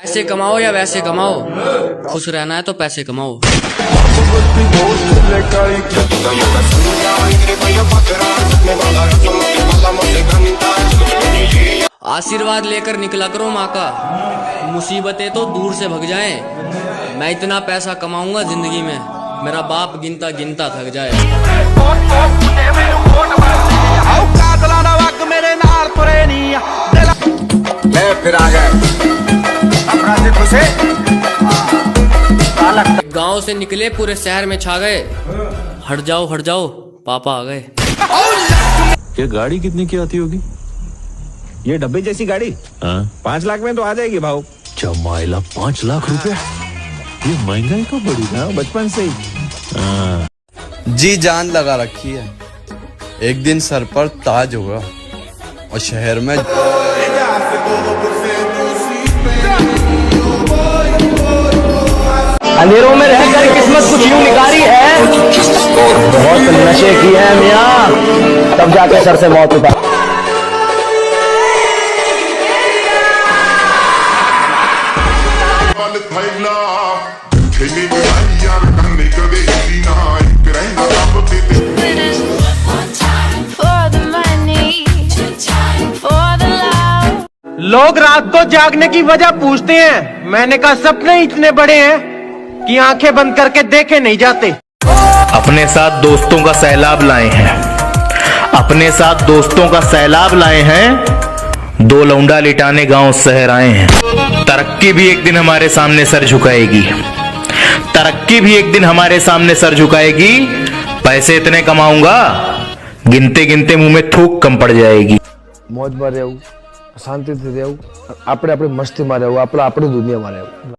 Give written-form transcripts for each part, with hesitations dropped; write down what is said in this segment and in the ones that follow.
ऐसे कमाओ या वैसे कमाओ, खुश रहना है तो पैसे कमाओ। आशीर्वाद लेकर निकला करो माँ का, मुसीबतें तो दूर से भग जाएं। मैं इतना पैसा कमाऊंगा जिंदगी में, मेरा बाप गिनता गिनता थक जाए। फिर आ गए गांव से निकले पूरे शहर में छा गए। हट जाओ पापा आ गए। ये गाड़ी कितने की आती होगी? ये डब्बे जैसी गाड़ी 5 लाख में तो आ जाएगी भाव। जमाइला 5 लाख रुपए, ये महंगाई तो बड़ी ना बचपन से ही जी जान लगा रखी है। एक दिन सर पर ताज होगा और शहर में अंधेरों में रहकर किस्मत कुछ यूं निकारी है, बहुत नशे की है मियां, तब जाके सर से मौत उतार। लोग रात को जागने की वजह पूछते हैं, मैंने कहा सपने इतने बड़े हैं कि आंखें बंद करके देखे नहीं जाते। अपने साथ दोस्तों का सैलाब लाए हैं, अपने साथ दोस्तों का सैलाब लाए हैं, 2 लौंडा लिटाने गांव शहर आए हैं। तरक्की भी एक दिन हमारे सामने सर झुकाएगी, तरक्की भी एक दिन हमारे सामने सर झुकाएगी। पैसे इतने कमाऊंगा, गिनते गिनते मुंह में थूक कम पड़ जाएगी। मौज में रहूं, शांति से रहूं, अपने मस्ती में रहूं, अपनी दुनिया में रहूं।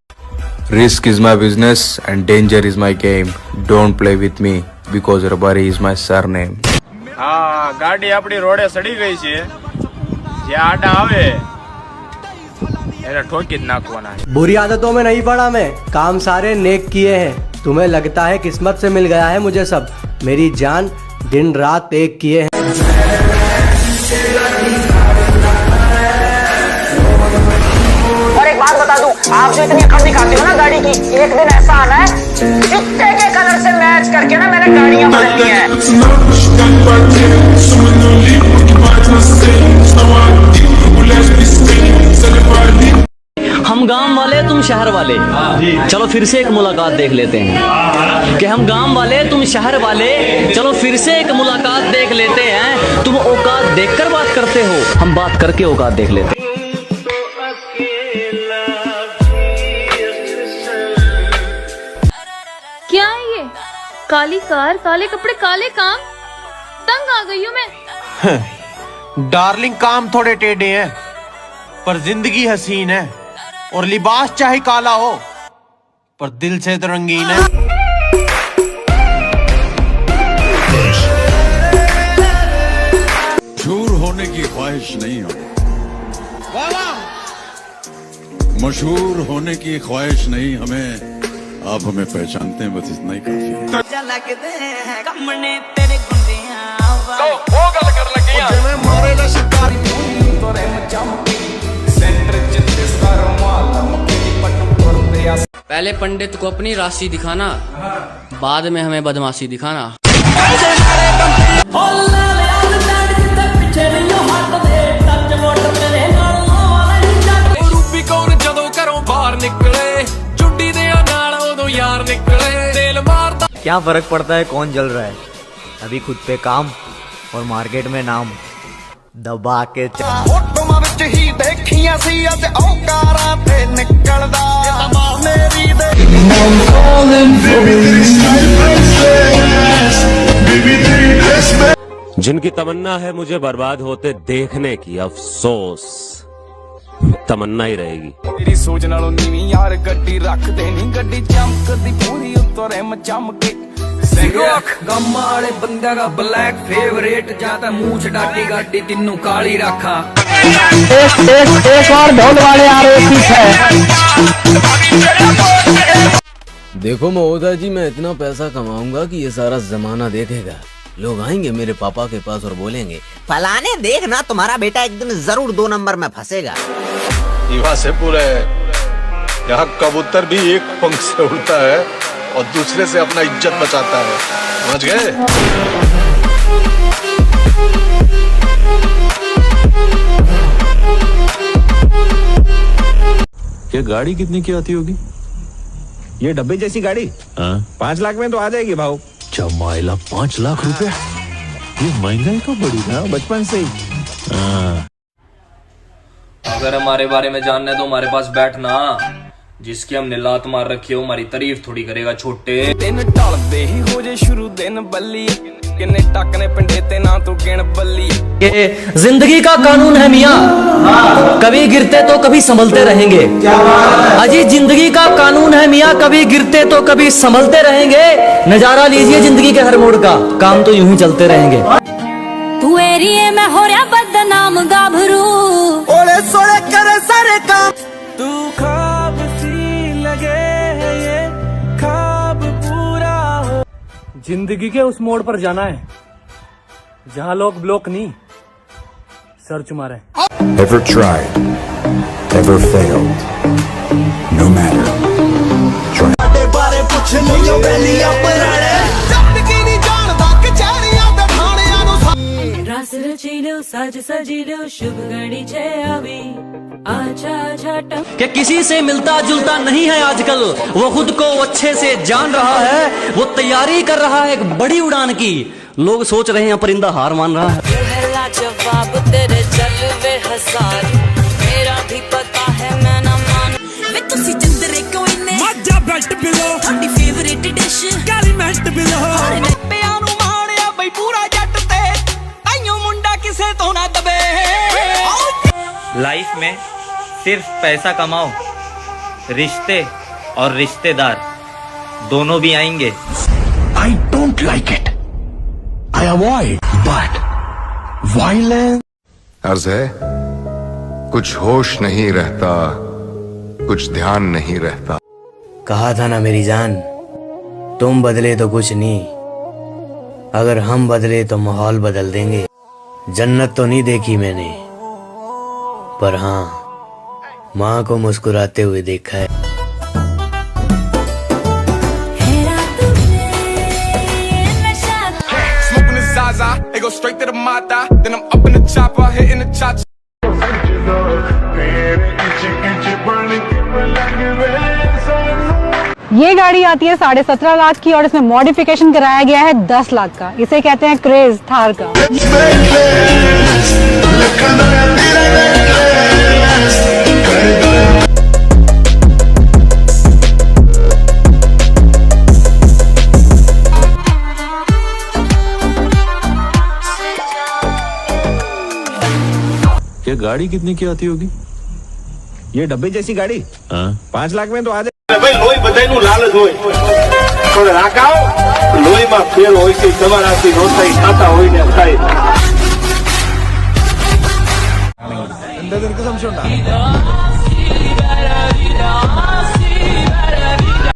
Risk is my business and danger is my game. Don't play with me because Rabari is my surname. हाँ गाड़ी अपनी रोडे सड़ी गई છે, જે આડા આવે એને ठोकी नाखवाना है। बुरी आदतों में नहीं पड़ा मैं, काम सारे नेक किए हैं। तुम्हें लगता है किस्मत से मिल गया है मुझे सब, मेरी जान दिन रात एक किए हैं। और एक बात बता दूं, आप जो इतनी अकड़ दिखाते हो ना गाड़ी की, एक दिन ऐसा आना है चिट्टे के कलर से मैच करके ना मैंने गाड़ियां बदलनी है। हम गांव वाले तुम शहर वाले, चलो फिर से एक मुलाकात देख लेते हैं। कि हम गांव वाले तुम शहर वाले, चलो फिर से एक मुलाकात देख लेते हैं। तुम औकात देखकर बात करते हो, हम बात करके औकात देख लेते हैं। क्या है ये? काली कार, काले कपड़े, काले काम, तंग आ गई हूँ मैं। डार्लिंग काम थोड़े टेढ़े हैं पर जिंदगी हसीन है, और लिबास चाहे काला हो पर दिल से तो रंगीन है। मशहूर होने की ख्वाहिश नहीं हो, मशहूर होने की ख्वाहिश नहीं हमें, आप हमें पहचानते हैं, बस इतना ही काफी है। पहले पंडित को अपनी राशि दिखाना, बाद में हमें बदमाशी दिखाना। क्या फर्क पड़ता है कौन जल रहा है, अभी खुद पे काम और मार्केट में नाम दबा के जिनकी तमन्ना है मुझे बर्बाद होते देखने की, अफसोस तमन्ना ही रहेगी। तेरी सोच नालों नीवी यार गड्डी रख देनी, गड्डी चमकदी पूरी उत्तरे चमके। गम्मा वाले बंदे का ब्लैक फेवरेट, जाता मूछ डाटी गाटी तीनों काली रखा। एक और ढोल वाले आ रहे है। देखो महोदय जी, मैं इतना पैसा कमाऊंगा कि ये सारा जमाना देखेगा। लोग आएंगे मेरे पापा के पास और बोलेंगे, फलाने देखना तुम्हारा बेटा एक दिन जरूर 2 नंबर में फंसेगा। से पूरे यहाँ कबूतर भी एक पंख से उड़ता है और दूसरे से अपना इज्जत बचाता है, समझ गए? ये गाड़ी कितने की आती होगी? ये डब्बे जैसी गाड़ी 5 लाख में तो आ जाएगी भाव। जमाइला 5 लाख रुपए, ये महंगाई तो बड़ी ना बचपन से ही। अगर हमारे बारे में जानना है तो हमारे पास बैठना, जिसकी हमने लात मार रखी हो हमारी तारीफ थोड़ी करेगा छोटे। दिन टलदे ही हो जे शुरू दिन बल्ली, किन्ने टकने पिंडे ते ना तू गिण बल्ली। ये जिंदगी का कानून है मियाँ, कभी गिरते तो कभी संभलते रहेंगे। अजी जिंदगी का कानून है मियाँ, कभी गिरते तो कभी संभलते रहेंगे। नजारा लीजिए जिंदगी के हर मोड़ का, काम तो यूं ही चलते रहेंगे। तू एरिए में हो रहा बदनाम गाभरू, ओले सोले करे सारे काम। तू ख्वाब सी लगे ये ख्वाब पूरा हो। जिंदगी के उस मोड़ पर जाना है जहाँ लोग ब्लॉक नहीं सर्च मारे। Ever tried, ever failed, no matter. Try. बारे पूछ लियो बेलिया पराड़े, जिंदगी नहीं जानदा कचहरियां ते थाणियां नु। रस रची लो सज सजी लो शुभ घड़ी छे अभी आजा आजा टम। कि किसी से मिलता जुलता नहीं है आजकल, वो खुद को अच्छे से जान रहा है, वो तैयारी कर रहा है एक बड़ी उड़ान की। लोग सोच रहे हैं परिंदा हार मान रहा है। जवाब तेरे जलवे हजार, मेरा भी पता है मैं ना मान। वे तुसी जिंदरे कोई ने मजा बेल्ट बिलो, थोड़ी फेवरेट डिश काली मेल्ट बिलो। ਪਿਆਂ ਨੂੰ ਮਾਣਿਆ ਬਈ ਪੂਰਾ ਜੱਟ ਤੇ, ਤਾਈਓ ਮੁੰਡਾ ਕਿਸੇ ਤੋਂ ਨਾ ਦਬੇ। लाइफ में सिर्फ पैसा कमाओ, रिश्ते और रिश्तेदार दोनों भी आएंगे। I don't like it. I avoid, but violence. अर्ज है, कुछ होश नहीं रहता, कुछ ध्यान नहीं रहता। कहा था ना मेरी जान, तुम बदले तो कुछ नहीं, अगर हम बदले तो माहौल बदल देंगे। जन्नत तो नहीं देखी मैंने, पर हाँ माँ को मुस्कुराते हुए देखा है। Smoking the Zaza, it goes straight to the Mata. Then I'm up in the chopper, hitting the cha-cha. ये गाड़ी आती है 17.5 लाख की और इसमें मॉडिफिकेशन कराया गया है 10 लाख का। इसे कहते हैं क्रेज थार का। ये गाड़ी कितने की आती होगी? ये डब्बे जैसी गाड़ी 5 लाख में तो आ जाए। भाई लोही बधाईનું લાલચ હોય, પણ રાખાઓ લોહીમાં ફેર હોય છે, તમારાથી રોતાઈ ખાતા હોય ને થાય. എന്താ നിനക്ക് സംശയം ഉണ്ടോ?